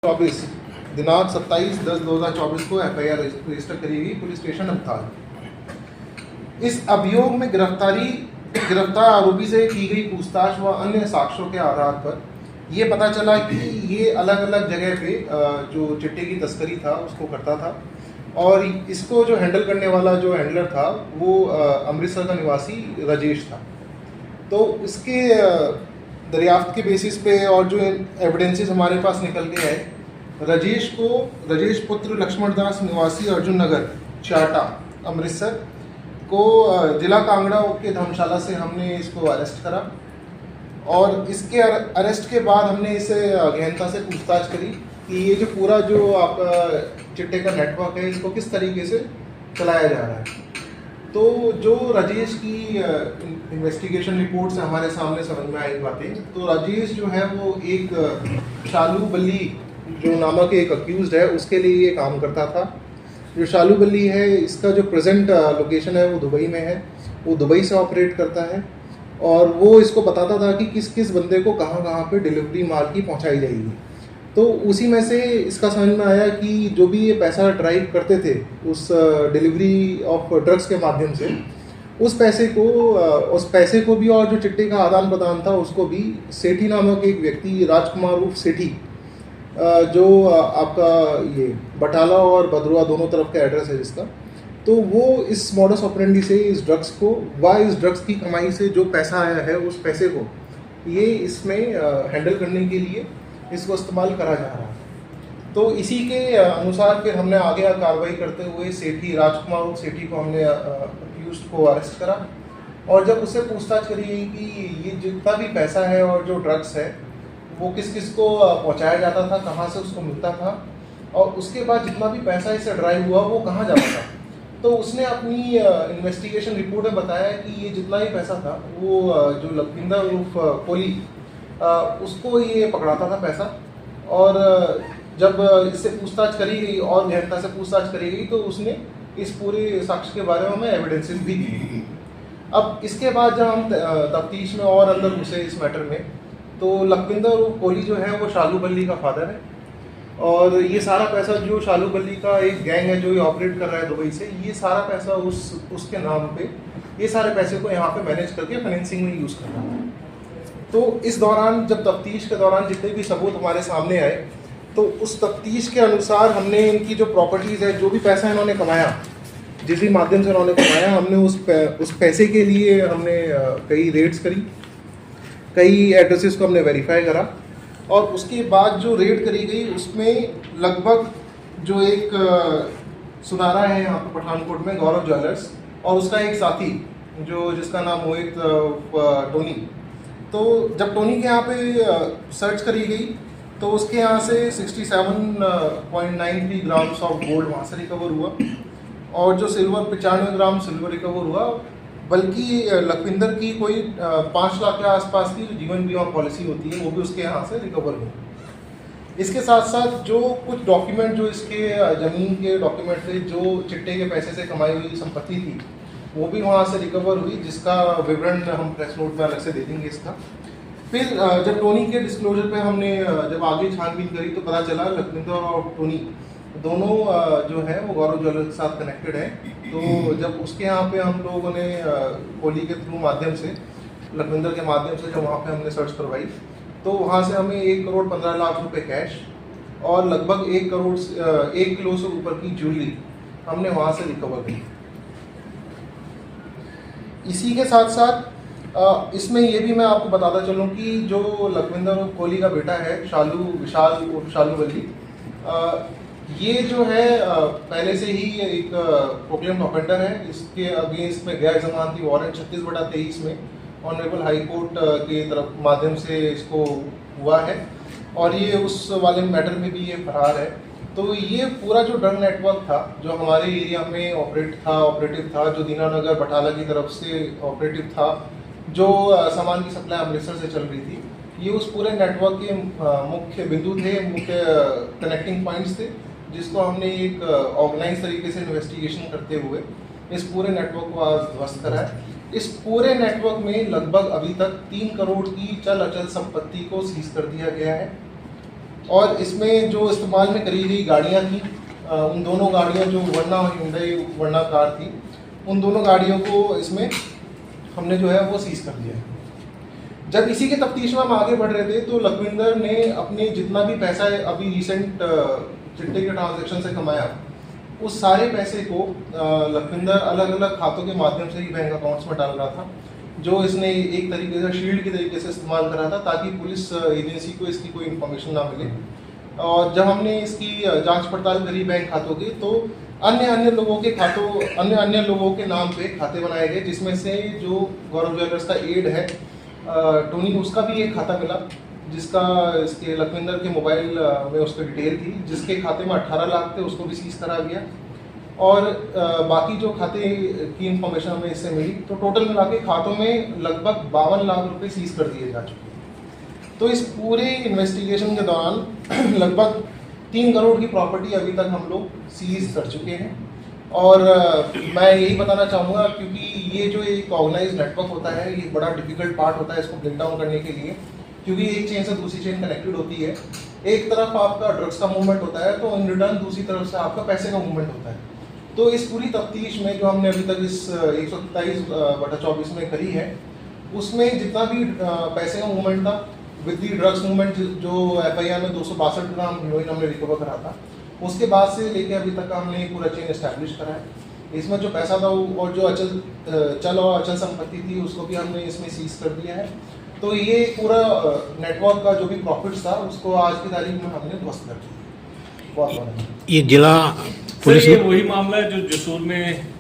24 दिनांक 27/10/2024 को FIR register करी गई पुलिस स्टेशन अमथाल। इस अभियोग में गिरफ्तार आरोपी से की गई पूछताछ व अन्य साक्ष्यों के आधार पर ये पता चला कि ये अलग अलग जगह पे जो चिट्टे की तस्करी था उसको करता था और इसको जो हैंडल करने वाला जो हैंडलर था वो अमृतसर का निवासी राजेश था। तो इसके दरियाफ्त के बेसिस पे और जो एविडेंसेस हमारे पास निकल के आए, राजेश पुत्र लक्ष्मण दास निवासी अर्जुन नगर चाटा अमृतसर को जिला कांगड़ा के धर्मशाला से हमने इसको अरेस्ट करा और इसके अरेस्ट के बाद हमने इसे गहनता से पूछताछ करी कि ये जो पूरा जो आपका चिट्टे का नेटवर्क है इसको किस तरीके से चलाया जा रहा है। तो जो राजेश की इन्वेस्टिगेशन रिपोर्ट से हमारे सामने समझ में आई बातें, तो राजेश जो है वो एक शालू बल्ली जो नामक एक अक्यूज्ड है उसके लिए ये काम करता था। जो शालू बल्ली है इसका जो प्रेजेंट लोकेशन है वो दुबई में है, वो दुबई से ऑपरेट करता है और वो इसको बताता था कि किस किस बंदे को कहाँ कहाँ पे डिलीवरी माल की पहुँचाई जाएगी। तो उसी में से इसका समझ में आया कि जो भी ये पैसा ड्राइव करते थे उस डिलीवरी ऑफ ड्रग्स के माध्यम से, उस पैसे को भी और जो चिट्टे का आदान प्रदान था उसको भी सेठी नामक एक व्यक्ति राजकुमार उर्फ सेठी जो आपका ये बटाला और भद्रुआ दोनों तरफ का एड्रेस है जिसका, तो वो इस मॉडस ऑपरेंडी से इस ड्रग्स की कमाई से जो पैसा आया है उस पैसे को ये इसमें हैंडल करने के लिए इसको इस्तेमाल करा जा रहा है। तो इसी के अनुसार फिर हमने आगे कार्रवाई करते हुए सेठी राजकुमार सेठी को हमने अक्यूज्ड को अरेस्ट करा और जब उससे पूछताछ करी गई कि ये जितना भी पैसा है और जो ड्रग्स है वो किस किस को पहुंचाया जाता था, कहाँ से उसको मिलता था और उसके बाद जितना भी पैसा इससे ड्राइव हुआ वो कहाँ जाता था। तो उसने अपनी इन्वेस्टिगेशन रिपोर्ट में बताया कि ये जितना भी पैसा था वो जो लखविंदर उर्फ कोहली उसको ये पकड़ाता था पैसा। और जब इससे पूछताछ करी गई और गहनता से पूछताछ करी गई तो उसने इस पूरे साक्ष्य के बारे में हमें एविडेंसेस भी दी। अब इसके बाद जब हम तफ्तीश में और अंदर घुसे इस मैटर में, तो लखविंदर कोहली जो है वो शालू बल्ली का फादर है और ये सारा पैसा जो शालू बल्ली का एक गैंग है जो ये ऑपरेट कर रहा है दुबई से, ये सारा पैसा उसके नाम पे ये सारे पैसे को यहाँ पे मैनेज करके फाइनेंसिंग में यूज़ कर रहा है। तो इस दौरान जब तफ्तीश के दौरान जितने भी सबूत हमारे सामने आए तो उस तफ्तीश के अनुसार हमने इनकी जो प्रॉपर्टीज़ है, जो भी पैसा इन्होंने कमाया, जिस भी माध्यम से इन्होंने कमाया, हमने उस पैसे के लिए हमने कई रेड्स करी, कई एड्रेसेस को हमने वेरीफाई करा और उसके बाद जो रेड करी गई उसमें लगभग जो एक सुनारा है यहाँ पर पठानकोट में गौरव ज्वेलर्स और उसका एक साथी जिसका नाम मोहित टोनी, तो जब टोनी के यहाँ पे सर्च करी गई तो उसके यहाँ से 67.93 ग्राम्स ऑफ गोल्ड वहाँ से रिकवर हुआ और जो सिल्वर 95 ग्राम सिल्वर रिकवर हुआ। बल्कि लखविंदर की कोई 5 लाख के आसपास की जो जीवन बीमा पॉलिसी होती है वो भी उसके यहाँ से रिकवर हुई। इसके साथ साथ जो कुछ डॉक्यूमेंट जो इसके ज़मीन के डॉक्यूमेंट थे, जो चिट्टे के पैसे से कमाई हुई संपत्ति थी, वो भी वहाँ से रिकवर हुई, जिसका विवरण हम प्रेस नोट में अलग से दे देंगे इसका। फिर जब टोनी के डिस्क्लोजर पे हमने जब आगे छानबीन करी तो पता चला लखविंदर और टोनी दोनों जो है वो गौरव ज्वेलर्स के साथ कनेक्टेड है। तो जब उसके यहाँ पे हम लोगों ने कोहली के थ्रू माध्यम से, लखविंदर के माध्यम से जब वहाँ पे हमने सर्च करवाई तो वहाँ से हमें 1 करोड़ 15 लाख रुपए कैश और लगभग 1 किलो से ऊपर की ज्वेलरी हमने वहाँ से रिकवर की। इसी के साथ साथ इसमें ये भी मैं आपको बताता चलूँ कि जो लखविंदर और कोहली का बेटा है शालू बल्ली, ये जो है पहले से ही एक प्रोक्लेम्ड ऑफेंडर है। इसके अगेंस्ट में गैर जमानती वारंट 36/23 में ऑनरेबल हाई कोर्ट के तरफ माध्यम से इसको हुआ है और ये उस वाले मैटर में भी ये फरार है। तो ये पूरा जो ड्रग नेटवर्क था जो हमारे एरिया में ऑपरेटिव था, जो दीनानगर बटाला की तरफ से ऑपरेटिव था, जो सामान की सप्लाई अमृतसर से चल रही थी, ये उस पूरे नेटवर्क के मुख्य बिंदु थे, मुख्य कनेक्टिंग पॉइंट्स थे, जिसको हमने एक ऑर्गेनाइज तरीके से इन्वेस्टिगेशन करते हुए इस पूरे नेटवर्क को आज ध्वस्त करा है। इस पूरे नेटवर्क में लगभग अभी तक 3 करोड़ की चल अचल संपत्ति को सीज कर दिया गया है और इसमें जो इस्तेमाल में करी गई गाड़ियाँ थी, उन दोनों गाड़ियाँ जो वर्ना कार थी, उन दोनों गाड़ियों को इसमें हमने जो है वो सीज़ कर दिया है। जब इसी के तफ्तीश में हम आगे बढ़ रहे थे तो लखविंदर ने अपने जितना भी पैसा अभी रिसेंट चिट्टे के ट्रांजैक्शन से कमाया, उस सारे पैसे को लखविंदर अलग अलग खातों के माध्यम से ही बैंक अकाउंट्स में डाल रहा था, जो इसने एक तरीके से शील्ड के तरीके से इस्तेमाल करा था ताकि पुलिस एजेंसी को इसकी कोई इन्फॉर्मेशन ना मिले। और जब हमने इसकी जांच पड़ताल करी बैंक खातों की, तो अन्य लोगों के नाम पे खाते बनाए गए, जिसमें से जो गौरव ज्वेलर्स का एड है टोनी, उसका भी एक खाता मिला जिसका इसके लखविंदर के मोबाइल में उसकी डिटेल थी, जिसके खाते में 18 लाख थे, उसको भी सीज करा गया। और बाकी जो खाते की इंफॉर्मेशन हमें इससे मिली, तो टोटल मिला के खातों में लगभग 52 लाख रुपए सीज कर दिए जा चुके हैं। तो इस पूरे इन्वेस्टिगेशन के दौरान लगभग 3 करोड़ की प्रॉपर्टी अभी तक हम लोग सीज कर चुके हैं। और मैं यही बताना चाहूँगा, क्योंकि ये जो एक ऑर्गेनाइज नेटवर्क होता है, ये बड़ा डिफिकल्ट पार्ट होता है इसको ब्रेक डाउन करने के लिए, क्योंकि एक चेन से दूसरी चेन कनेक्टेड होती है। एक तरफ आपका ड्रग्स का मूवमेंट होता है, तो इन रिटर्न दूसरी तरफ से आपका पैसे का मूवमेंट होता है। तो इस पूरी तफ्तीश में जो हमने अभी तक इस 127/24 में करी है, उसमें जितना भी पैसे का मूवमेंट था विद दी ड्रग्स मूवमेंट, जो FIR में 262 ग्राम हेरोइन हमने रिकवर करा था, उसके बाद से लेके अभी तक हमने पूरा चेन एस्टैब्लिश करा है। इसमें जो पैसा था और जो चल और अचल संपत्ति थी, उसको भी हमने इसमें सीज कर दिया है। तो ये पूरा नेटवर्क का जो भी प्रॉफिट्स था, उसको आज की तारीख में हमने ध्वस्त कर दिया। बहुत ये जिला पुलिस ये वही मामला है जो जसूर में